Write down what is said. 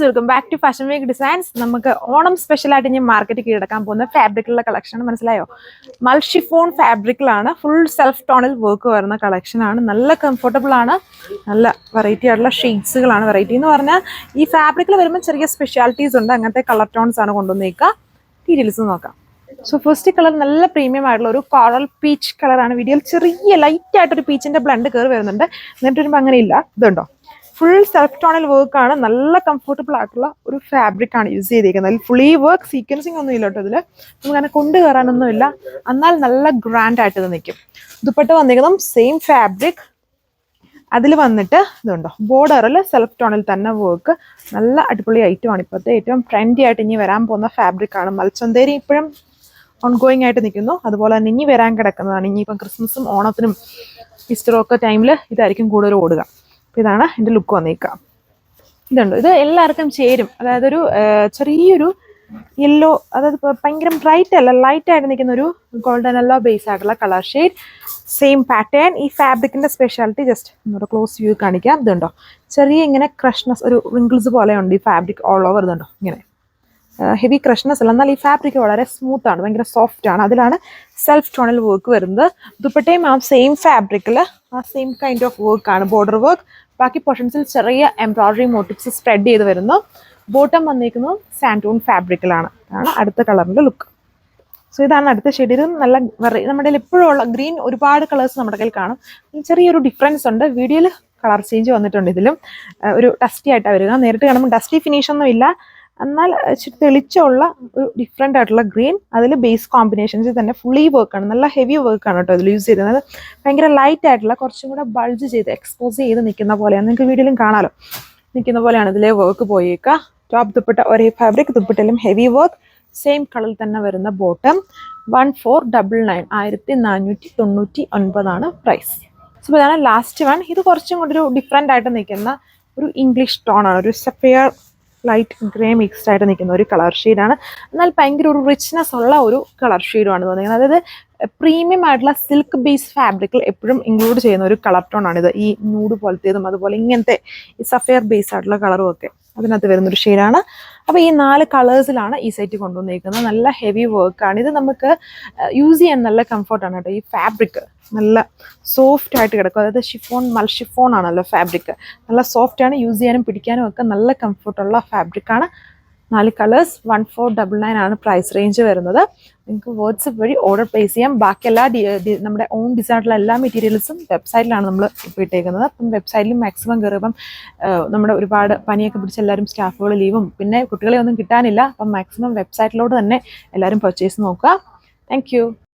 Welcome back to fashion week designs. നമുക്ക് ഓണം സ്പെഷ്യലായിട്ട് ഇനി മാർക്കറ്റിൽ കീഴടക്കാൻ പോകുന്ന ഫാബ്രിക്കുള്ള കളക്ഷൻ മനസ്സിലായോ? മൾഷിഫോൺ ഫാബ്രിക്കിലാണ്, ഫുൾ സെൽഫ് ടോണിൽ വർക്ക് വരുന്ന കളക്ഷനാണ്. നല്ല കംഫർട്ടബിൾ ആണ്, നല്ല വെറൈറ്റി ആയിട്ടുള്ള ഷെയ്ഡ്സുകളാണ്. വെറൈറ്റി എന്ന് പറഞ്ഞാൽ ഈ ഫാബ്രിക്കിൽ വരുമ്പോൾ ചെറിയ സ്പെഷ്യാലിറ്റീസ് ഉണ്ട്. അങ്ങനത്തെ കളർ ടോൺസ് ആണ് കൊണ്ടുവന്നേക്കുക. ഡീറ്റെയിൽസ് നോക്കാം. സോ ഫസ്റ്റ് കളർ നല്ല പ്രീമിയം ആയിട്ടുള്ള ഒരു കോറൽ പീച്ച് കളറാണ്. വീഡിയോയിൽ ചെറിയ ലൈറ്റ് ആയിട്ടൊരു പീച്ചിന്റെ ബ്ലണ്ട് കയറി വരുന്നുണ്ട്. എന്നിട്ട് വരുമ്പോൾ അങ്ങനെയില്ല. ഇതുണ്ടോ, ഫുൾ സെൽഫ് ടോണിൽ വർക്ക് ആണ്. നല്ല കംഫർട്ടബിൾ ആയിട്ടുള്ള ഒരു ഫാബ്രിക് ആണ് യൂസ് ചെയ്തിരിക്കുന്നത്. അതിൽ ഫുള്ളി വർക്ക്, സീക്വൻസിങ് ഒന്നും ഇല്ല കേട്ടോ. ഇതിൽ നമുക്ക് അങ്ങനെ കൊണ്ടു കയറാനൊന്നും ഇല്ല. എന്നാൽ നല്ല ഗ്രാൻഡ് ആയിട്ട് ഇത് നിൽക്കും. ദുപ്പട്ട വന്നിരിക്കുന്നതും സെയിം ഫാബ്രിക്. അതിൽ വന്നിട്ട് ഇതുണ്ടോ, ബോർഡറിൽ സെൽഫ് ടോണിൽ തന്നെ വർക്ക്. നല്ല അടിപൊളി ഐറ്റമാണ്. ഇപ്പോഴത്തെ ഏറ്റവും ട്രെൻഡി ആയിട്ട് ഇനി വരാൻ പോകുന്ന ഫാബ്രിക് ആണ്. മൽച്ചന്തേരി ഇപ്പോഴും ഓൺഗോയിങ് ആയിട്ട് നിൽക്കുന്നു. അതുപോലെ തന്നെ ഇനി വരാൻ കിടക്കുന്നതാണ്. ഇനിയിപ്പം ക്രിസ്മസും ഓണത്തിനും ഈസ്റ്ററും ഒക്കെ ടൈമിൽ ഇതായിരിക്കും കൂടുതൽ ഓടുക. ഇതാണ് എൻ്റെ ലുക്ക് വന്നേക്കുക. ഇതുണ്ട്, ഇത് എല്ലാവർക്കും ചേരും. അതായത് ഒരു ചെറിയൊരു യെല്ലോ, അതായത് ഭയങ്കര ബ്രൈറ്റ് അല്ല, ലൈറ്റ് ആയിട്ട് നിൽക്കുന്ന ഒരു ഗോൾഡൻ യെല്ലോ ബേസ് ആയിട്ടുള്ള കളർ ഷെയ്ഡ്, സെയിം പാറ്റേൺ. ഈ ഫാബ്രിക്കിന്റെ സ്പെഷ്യാലിറ്റി ജസ്റ്റ് ഒന്നുകൂടെ ക്ലോസ് വ്യൂ കാണിക്കാം. ഇതുണ്ടോ, ചെറിയ ഇങ്ങനെ ക്രഷ്നസ്, ഒരു റിങ്കിൾസ് പോലെ ഉണ്ട് ഈ ഫാബ്രിക് ഓൾ ഓവർ. ഇതുണ്ടോ, ഇങ്ങനെ ഹെവി ക്രഷ്നസ് അല്ല, എന്നാൽ ഈ ഫാബ്രിക് വളരെ സ്മൂത്ത് ആണ്, ഭയങ്കര സോഫ്റ്റ് ആണ്. അതിലാണ് സെൽഫ് ടോണിൽ വർക്ക് വരുന്നത്. ദുപ്പട്ടയും ആ സെയിം ഫാബ്രിക്കിൽ ആ സെയിം കൈൻഡ് ഓഫ് വർക്ക് ആണ്, ബോർഡർ വർക്ക്. ബാക്കി പോർഷൻസിൽ ചെറിയ എംബ്രോയിഡറി മോട്ടീവ്സ് സ്പ്രെഡ് ചെയ്ത് വരുന്നു. ബോട്ടം വന്നിരിക്കുന്നത് സാൻഡൂൺ ഫാബ്രിക്കിലാണ്. അതാണ് അടുത്ത കളറിന്റെ ലുക്ക്. സോ ഇതാണ് അടുത്ത ഷെയ്ഡ്. ഇത് നല്ല നമ്മുടെ എപ്പോഴും ഉള്ള ഗ്രീൻ ഒരുപാട് കളേഴ്സ് നമ്മുടെ കയ്യിൽ കാണും. ചെറിയൊരു ഡിഫറൻസ് ഉണ്ട്. വീഡിയോയിൽ കളർ ചേഞ്ച് വന്നിട്ടുണ്ട്. ഇതിലും ഒരു ഡസ്റ്റി ആയിട്ടാണ് വരിക. നേരിട്ട് കാണുമ്പോൾ ഡസ്റ്റി ഫിനിഷ് ഒന്നും ഇല്ല, എന്നാൽ ഇച്ചിരി തെളിച്ചുള്ള ഒരു ഡിഫറെൻ്റ് ആയിട്ടുള്ള ഗ്രീൻ. അതിൽ ബേസ് കോമ്പിനേഷൻസ് തന്നെ ഫുള്ളി വർക്കാണ്, നല്ല ഹെവി വർക്കാണ് കേട്ടോ ഇതിൽ യൂസ് ചെയ്തിരുന്നത്. ഭയങ്കര ലൈറ്റ് ആയിട്ടുള്ള, കുറച്ചും കൂടെ ബൾജ് ചെയ്ത് എക്സ്പോസ് ചെയ്ത് നിൽക്കുന്ന പോലെയാണ്. നിങ്ങൾക്ക് വീഡിയോയിലും കാണാമല്ലോ, നിൽക്കുന്ന പോലെയാണ് ഇതിലെ വർക്ക് പോയേക്കുക. ടോപ്പ് ദുപ്പട്ട ഒരേ ഫാബ്രിക്, ദുപ്പട്ടയിലും ഹെവി വർക്ക്, സെയിം കളറിൽ തന്നെ വരുന്ന ബോട്ടം. 1499, 1499 പ്രൈസ്. സോ ഇതാണ് ലാസ്റ്റ് വൺ. ഇത് കുറച്ചും കൂടി ഒരു ഡിഫറെൻ്റ് ആയിട്ട് നിൽക്കുന്ന ഒരു ഇംഗ്ലീഷ് ടോണാണ്. ഒരു സഫയർ ലൈറ്റ് ഗ്രേ മിക്സ്ഡ് ആയിട്ട് നിൽക്കുന്ന ഒരു കളർ ഷെയ്ഡാണ്. എന്നാൽ ഭയങ്കര ഒരു റിച്ച്നെസ് ഉള്ള ഒരു കളർ ഷെയ്ഡുമാണ് തോന്നിക്കുന്നത്. അതായത് പ്രീമിയം ആയിട്ടുള്ള സിൽക്ക് ബേസ് ഫാബ്രിക്കിൽ എപ്പോഴും ഇൻക്ലൂഡ് ചെയ്യുന്ന ഒരു കളർ ടോണാണിത്. ഈ നൂഡ് പോലത്തേതും അതുപോലെ ഇങ്ങനത്തെ ഈ സഫയർ ബേസ് ആയിട്ടുള്ള കളറും ഒക്കെ അതിനകത്ത് വരുന്നൊരു ഷെയ്ഡാണ്. അപ്പോൾ ഈ 4 കളേഴ്സിലാണ് ഈ സെറ്റ് കൊണ്ടുവന്നിരിക്കുന്നത്. നല്ല ഹെവി വർക്കാണ്. ഇത് നമുക്ക് യൂസ് ചെയ്യാൻ നല്ല കംഫർട്ടാണ് കേട്ടോ. ഈ ഫാബ്രിക് നല്ല സോഫ്റ്റ് ആയിട്ട് കിടക്കും. അതായത് ഷിഫോൺ, മൽഷിഫോൺ ആണല്ലോ ഫാബ്രിക്. നല്ല സോഫ്റ്റ് ആണ്, യൂസ് ചെയ്യാനും പിടിക്കാനും ഒക്കെ നല്ല കംഫർട്ടുള്ള ഫാബ്രിക്കാണ്. 4 കളേഴ്സ്, 1499 ആണ് പ്രൈസ് റേഞ്ച് വരുന്നത്. നിങ്ങൾക്ക് വാട്സപ്പ് വഴി ഓർഡർ പ്ലേസ് ചെയ്യാം. ബാക്കി എല്ലാ നമ്മുടെ ഓൺ ഡിസൈനുള്ള എല്ലാ മെറ്റീരിയൽസും വെബ്സൈറ്റിലാണ് നമ്മൾ ഇപ്പോൾ ഇട്ടേക്കുന്നത്. അപ്പം വെബ്സൈറ്റിൽ മാക്സിമം കയറുമ്പം നമ്മുടെ ഒരുപാട് പനിയൊക്കെ പിടിച്ച് എല്ലാവരും സ്റ്റാഫുകൾ ലീവും പിന്നെ കുട്ടികളെ ഒന്നും കിട്ടാനില്ല. അപ്പം മാക്സിമം വെബ്സൈറ്റിലോട്ട് തന്നെ എല്ലാവരും പർച്ചേസ് നോക്കുക. താങ്ക്